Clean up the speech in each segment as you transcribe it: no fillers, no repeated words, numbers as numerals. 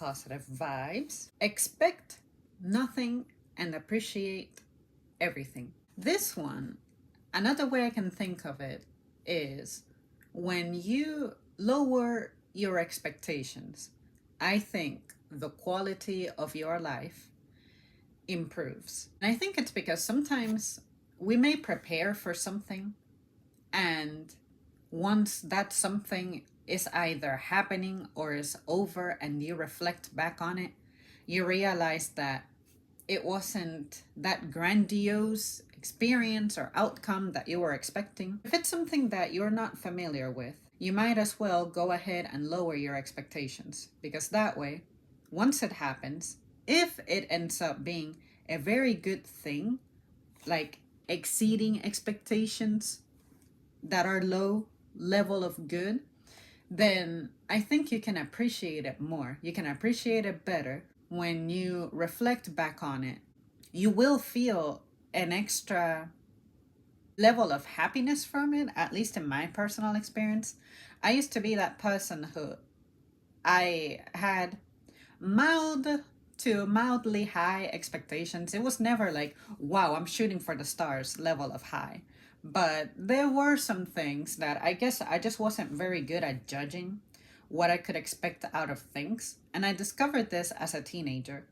positive vibes. Expect nothing and appreciate everything. This one, another way I can think of it is when you lower your expectations, I think the quality of your life improves. And I think it's because sometimes we may prepare for something, and once that something is either happening or is over and you reflect back on it, you realize that it wasn't that grandiose experience or outcome that you were expecting. If it's something that you're not familiar with, you might as well go ahead and lower your expectations, because that way, once it happens, if it ends up being a very good thing, like exceeding expectations that are low level of good, then I think you can appreciate it more. You can appreciate it better when you reflect back on it. You will feel an extra level of happiness from it, at least in my personal experience. I used to be that person who I had mild to mildly high expectations. It was never like, wow, I'm shooting for the stars level of high. But there were some things that I guess I just wasn't very good at judging what I could expect out of things. And I discovered this as a teenager.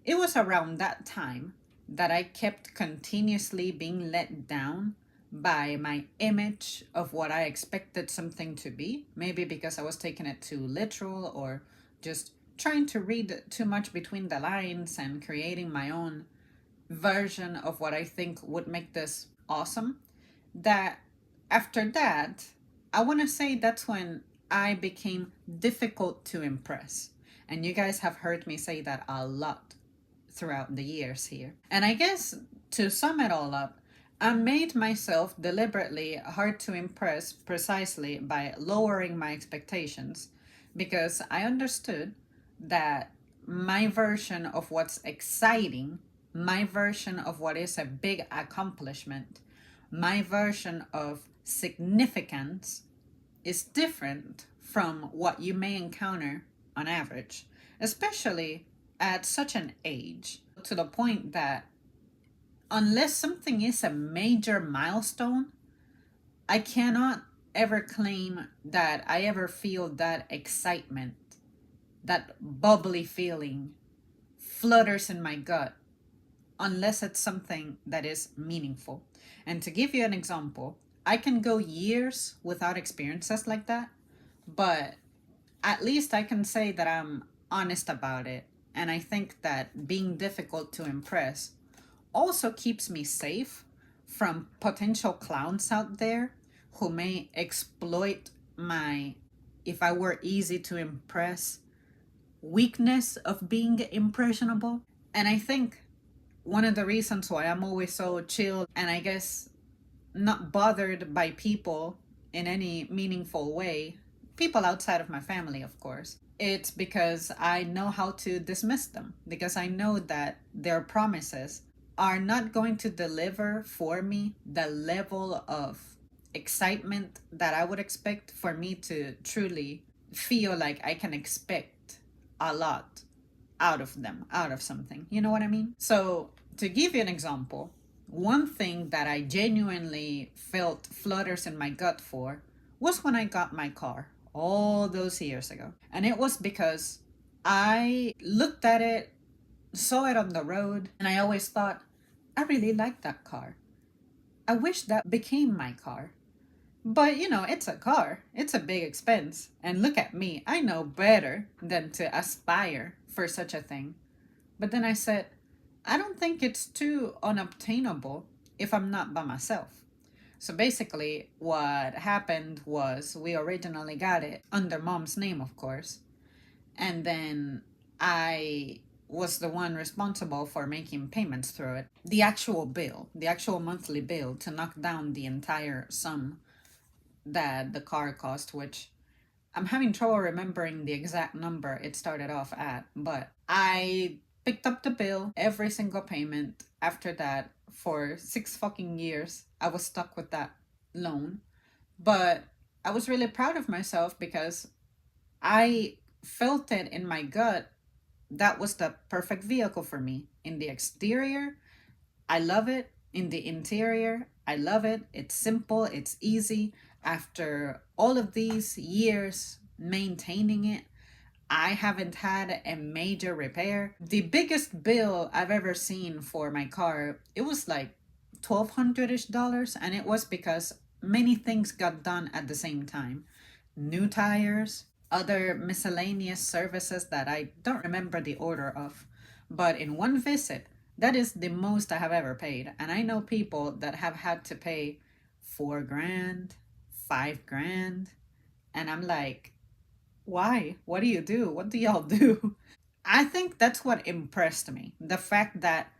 It was around that time that I kept continuously being let down by my image of what I expected something to be. Maybe because I was taking it too literal, or just trying to read too much between the lines and creating my own version of what I think would make this awesome. That after that, I want to say that's when I became difficult to impress. And you guys have heard me say that a lot throughout the years here. And I guess to sum it all up, I made myself deliberately hard to impress precisely by lowering my expectations, because I understood that my version of what's exciting, my version of what is a big accomplishment, my version of significance is different from what you may encounter on average, especially at such an age, to the point that unless something is a major milestone, I cannot ever claim that I ever feel that excitement, that bubbly feeling flutters in my gut, unless it's something that is meaningful. And to give you an example, I can go years without experiences like that, but at least I can say that I'm honest about it. And I think that being difficult to impress also keeps me safe from potential clowns out there who may exploit my, if I were easy to impress, weakness of being impressionable. And I think one of the reasons why I'm always so chill and I guess not bothered by people in any meaningful way, people outside of my family, of course, it's because I know how to dismiss them, because I know that their promises are not going to deliver for me the level of excitement that I would expect for me to truly feel like I can expect a lot out of them, out of something. You know what I mean? So, to give you an example, one thing that I genuinely felt flutters in my gut for was when I got my car all those years ago. And it was because I looked at it, saw it on the road, and I always thought, I really like that car. I wish that became my car. But you know, it's a car, it's a big expense. And look at me, I know better than to aspire for such a thing. But then I said, I don't think it's too unobtainable if I'm not by myself. So basically, what happened was we originally got it under mom's name, of course. And then I was the one responsible for making payments through it. The actual bill, the actual monthly bill to knock down the entire sum that the car cost, which I'm having trouble remembering the exact number it started off at, but I picked up the bill, every single payment. After that, for 6 fucking years, I was stuck with that loan. But I was really proud of myself because I felt it in my gut that was the perfect vehicle for me. In the exterior, I love it. In the interior, I love it. It's simple, it's easy. After all of these years maintaining it, I haven't had a major repair. The biggest bill I've ever seen for my car, it was like $1,200-ish, and it was because many things got done at the same time. New tires, other miscellaneous services that I don't remember the order of. But in one visit, that is the most I have ever paid. And I know people that have had to pay 4 grand, 5 grand. And I'm like, why? What do you do? What do y'all do? I think that's what impressed me. The fact that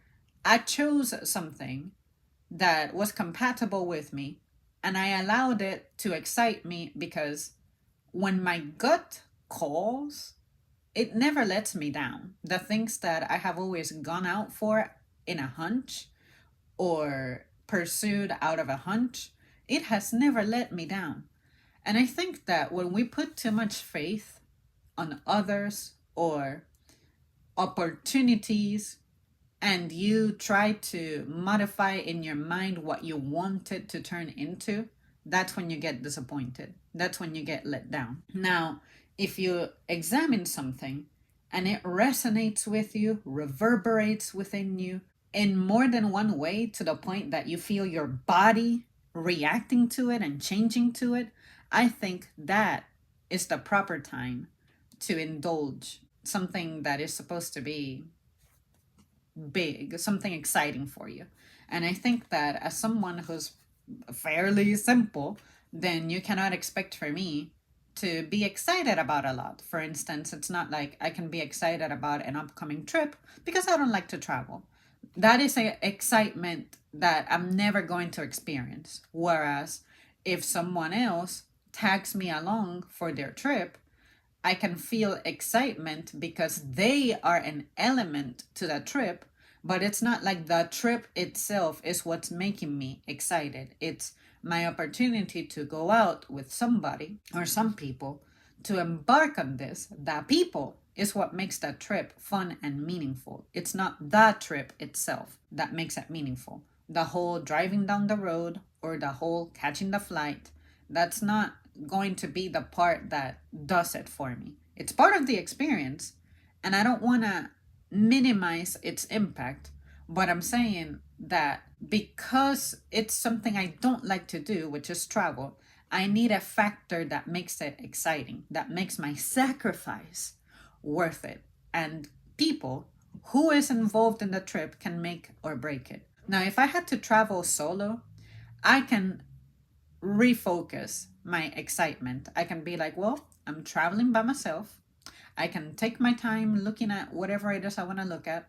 I chose something that was compatible with me and I allowed it to excite me, because when my gut calls, it never lets me down. The things that I have always gone out for in a hunch or pursued out of a hunch, it has never let me down. And I think that when we put too much faith on others or opportunities, and you try to modify in your mind what you want it to turn into, that's when you get disappointed. That's when you get let down. Now, if you examine something and it resonates with you, reverberates within you in more than one way, to the point that you feel your body reacting to it and changing to it, I think that is the proper time to indulge something that is supposed to be big, something exciting for you. And I think that as someone who's fairly simple, then you cannot expect for me to be excited about a lot. For instance, it's not like I can be excited about an upcoming trip because I don't like to travel. That is an excitement that I'm never going to experience. Whereas if someone else tags me along for their trip, I can feel excitement because they are an element to that trip, but it's not like the trip itself is what's making me excited. It's my opportunity to go out with somebody or some people to embark on this. The people is what makes that trip fun and meaningful. It's not the trip itself that makes it meaningful. The whole driving down the road or the whole catching the flight, that's not going to be the part that does it for me. It's part of the experience, and I don't want to minimize its impact, but I'm saying that because it's something I don't like to do, which is travel, I need a factor that makes it exciting, that makes my sacrifice worth it. And people who is involved in the trip can make or break it. Now, if I had to travel solo, I can refocus my excitement. I can be like, well, I'm traveling by myself. I can take my time looking at whatever it is I want to look at.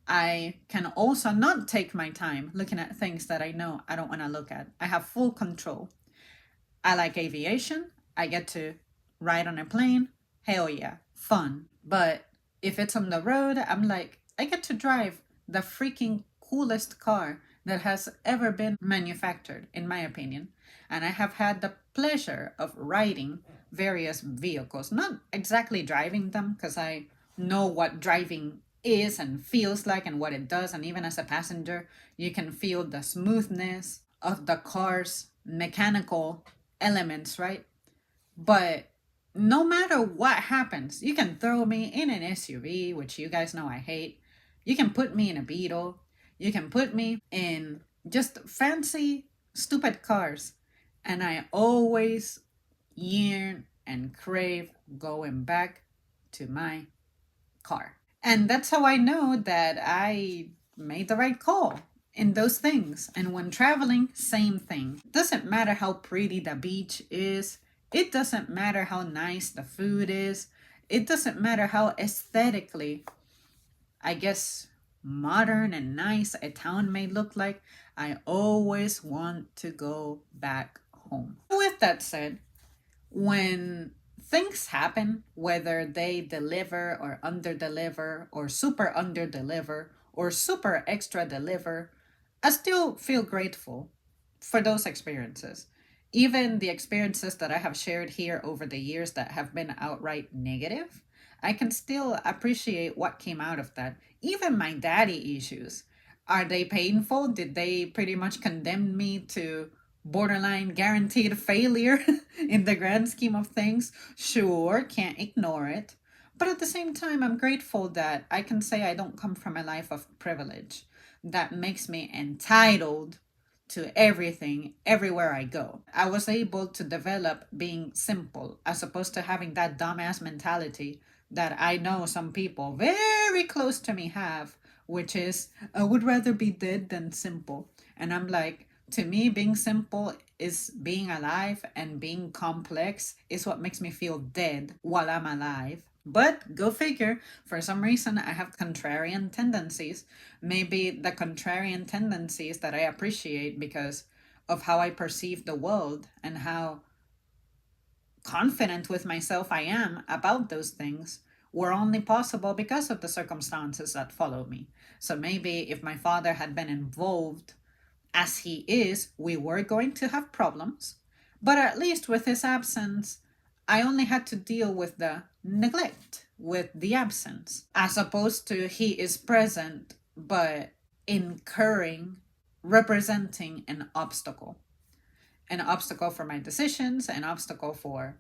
I can also not take my time looking at things that I know I don't want to look at. I have full control. I like aviation. I get to ride on a plane. Hell yeah, fun. But if it's on the road, I'm like, I get to drive the freaking coolest car that has ever been manufactured, in my opinion. And I have had the pleasure of riding various vehicles, not exactly driving them, because I know what driving is and feels like and what it does. And even as a passenger, you can feel the smoothness of the car's mechanical elements, right? But no matter what happens, you can throw me in an SUV, which you guys know I hate. You can put me in a Beetle. You can put me in just fancy, stupid cars. And I always yearn and crave going back to my car. And that's how I know that I made the right call in those things. And when traveling, same thing. Doesn't matter how pretty the beach is. It doesn't matter how nice the food is. It doesn't matter how aesthetically, I guess, modern and nice a town may look like. I always want to go back home. With that said, when things happen, whether they deliver or under deliver or super under deliver or super extra deliver, I still feel grateful for those experiences. Even the experiences that I have shared here over the years that have been outright negative, I can still appreciate what came out of that. Even my daddy issues. Are they painful? Did they pretty much condemn me to borderline guaranteed failure in the grand scheme of things? Sure, can't ignore it. But at the same time, I'm grateful that I can say I don't come from a life of privilege that makes me entitled to everything everywhere I go. I was able to develop being simple as opposed to having that dumbass mentality that I know some people very close to me have, which is, I would rather be dead than simple. And I'm like, to me, being simple is being alive, and being complex is what makes me feel dead while I'm alive. But go figure, for some reason, I have contrarian tendencies. Maybe the contrarian tendencies that I appreciate because of how I perceive the world and how confident with myself I am about those things were only possible because of the circumstances that follow me. So maybe if my father had been involved as he is, we were going to have problems. But at least with his absence, I only had to deal with the neglect, with the absence, as opposed to he is present but incurring, representing an obstacle for my decisions, an obstacle for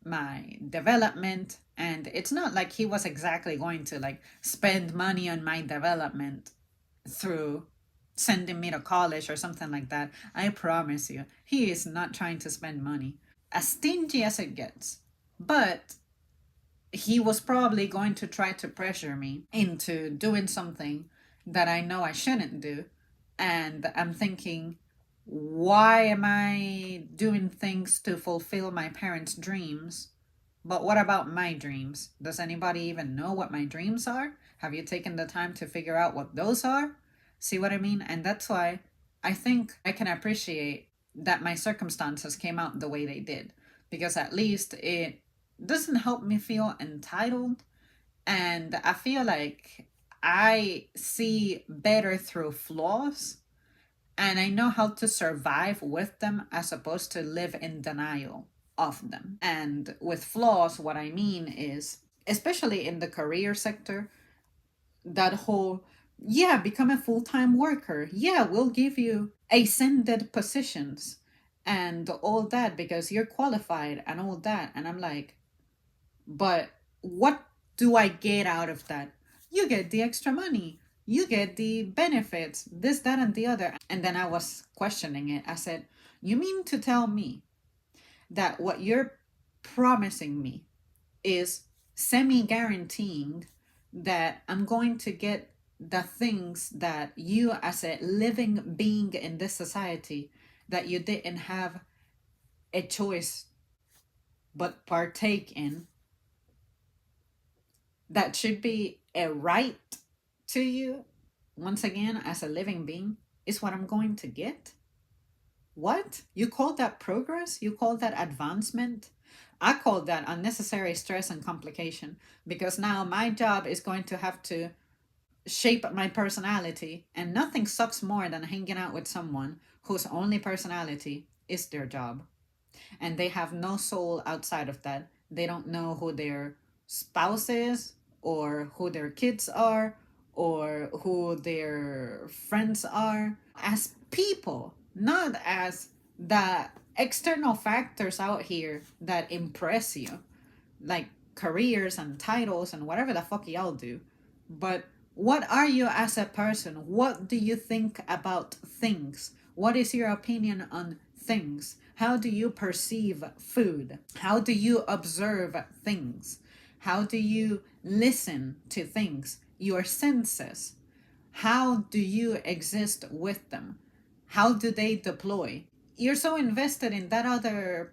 my development. And it's not like he was exactly going to like spend money on my development through sending me to college or something like that. I promise you, he is not trying to spend money. As stingy as it gets. But he was probably going to try to pressure me into doing something that I know I shouldn't do. And I'm thinking, why am I doing things to fulfill my parents' dreams? But what about my dreams? Does anybody even know what my dreams are? Have you taken the time to figure out what those are? See what I mean? And that's why I think I can appreciate that my circumstances came out the way they did, because at least it doesn't help me feel entitled. And I feel like I see better through flaws, and I know how to survive with them as opposed to live in denial of them. And with flaws, what I mean is, especially in the career sector, that whole, yeah, become a full-time worker. Yeah, we'll give you ascended positions and all that because you're qualified and all that. And I'm like, but what do I get out of that? You get the extra money. You get the benefits, this, that, and the other. And then I was questioning it. I said, you mean to tell me that what you're promising me is semi guaranteeing that I'm going to get the things that you, as a living being in this society, that you didn't have a choice but partake in, that should be a right to you, once again, as a living being, is what I'm going to get? What? You call that progress? You call that advancement? I call that unnecessary stress and complication, because now my job is going to have to shape my personality, and nothing sucks more than hanging out with someone whose only personality is their job. And they have no soul outside of that. They don't know who their spouse is, or who their kids are, or who their friends are, as people, not as the external factors out here that impress you, like careers and titles and whatever the fuck y'all do. But what are you as a person? What do you think about things? What is your opinion on things? How do you perceive food? How do you observe things? How do you listen to things? Your senses. How do you exist with them? How do they deploy? You're so invested in that other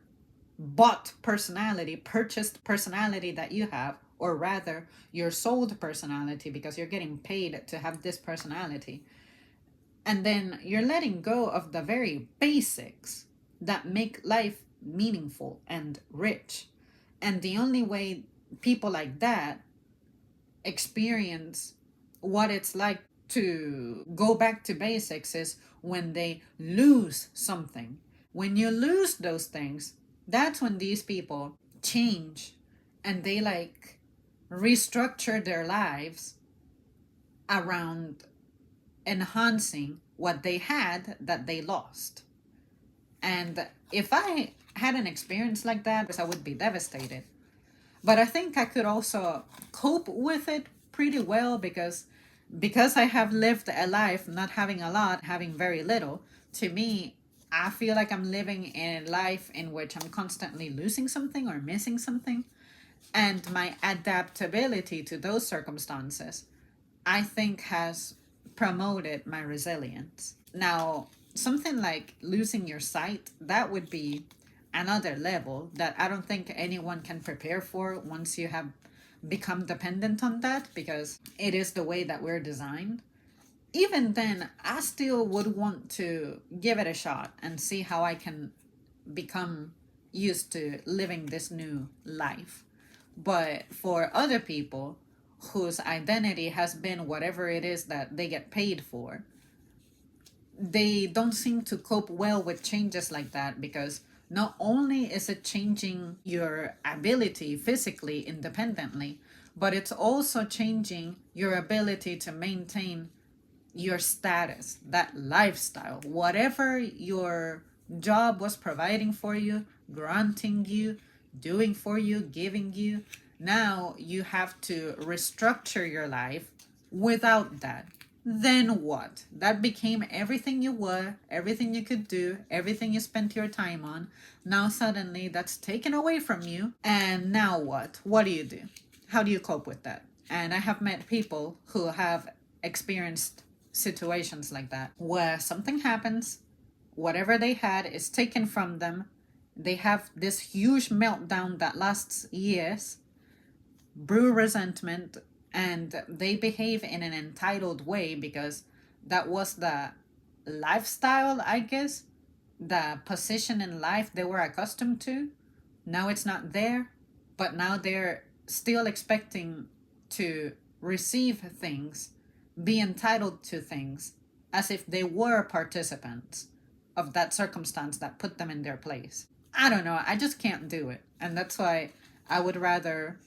bought personality, purchased personality that you have, or rather, your sold personality, because you're getting paid to have this personality. And then you're letting go of the very basics that make life meaningful and rich. And the only way people like that experience what it's like to go back to basics is when they lose something. When you lose those things, that's when these people change, and they like restructure their lives around enhancing what they had that they lost. And if I had an experience like that, I would be devastated. But I think I could also cope with it pretty well because I have lived a life not having a lot, having very little. To me, I feel like I'm living a life in which I'm constantly losing something or missing something. And my adaptability to those circumstances, I think, has promoted my resilience. Now, something like losing your sight, that would be another level that I don't think anyone can prepare for once you have become dependent on that, because it is the way that we're designed. Even then, I still would want to give it a shot and see how I can become used to living this new life. But for other people whose identity has been whatever it is that they get paid for, they don't seem to cope well with changes like that, because not only is it changing your ability physically independently, but it's also changing your ability to maintain your status, that lifestyle, whatever your job was providing for you, granting you, doing for you, giving you. Now you have to restructure your life without that. Then what? That became everything you were, everything you could do, everything you spent your time on. Now suddenly that's taken away from you. And now what? What do you do? How do you cope with that? And I have met people who have experienced situations like that, where something happens, whatever they had is taken from them. They have this huge meltdown that lasts years, brew resentment, and they behave in an entitled way because that was the lifestyle, I guess, the position in life they were accustomed to. Now it's not there, but now they're still expecting to receive things, be entitled to things, as if they were participants of that circumstance that put them in their place. I don't know. I just can't do it. And that's why I would rather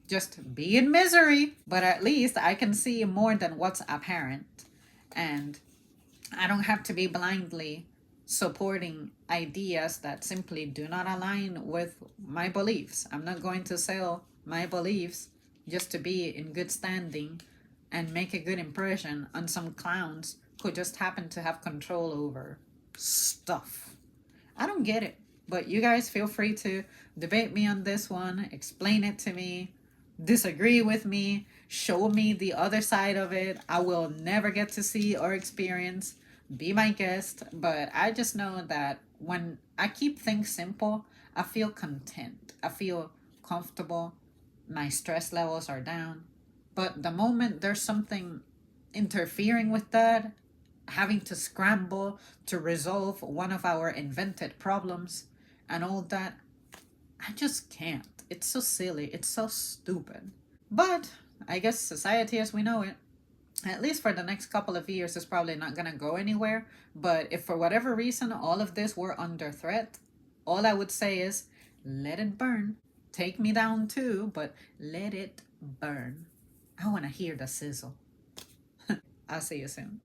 just be in misery, but at least I can see more than what's apparent. And I don't have to be blindly supporting ideas that simply do not align with my beliefs. I'm not going to sell my beliefs just to be in good standing and make a good impression on some clowns who just happen to have control over stuff. I don't get it. But you guys feel free to debate me on this one, explain it to me, disagree with me, show me the other side of it. I will never get to see or experience. Be my guest. But I just know that when I keep things simple, I feel content. I feel comfortable. My stress levels are down. But the moment there's something interfering with that, having to scramble to resolve one of our invented problems and all that, I just can't. It's so silly. It's so stupid. But I guess society as we know it, at least for the next couple of years, is probably not going to go anywhere. But if for whatever reason all of this were under threat, all I would say is let it burn. Take me down too, but let it burn. I want to hear the sizzle. I'll see you soon.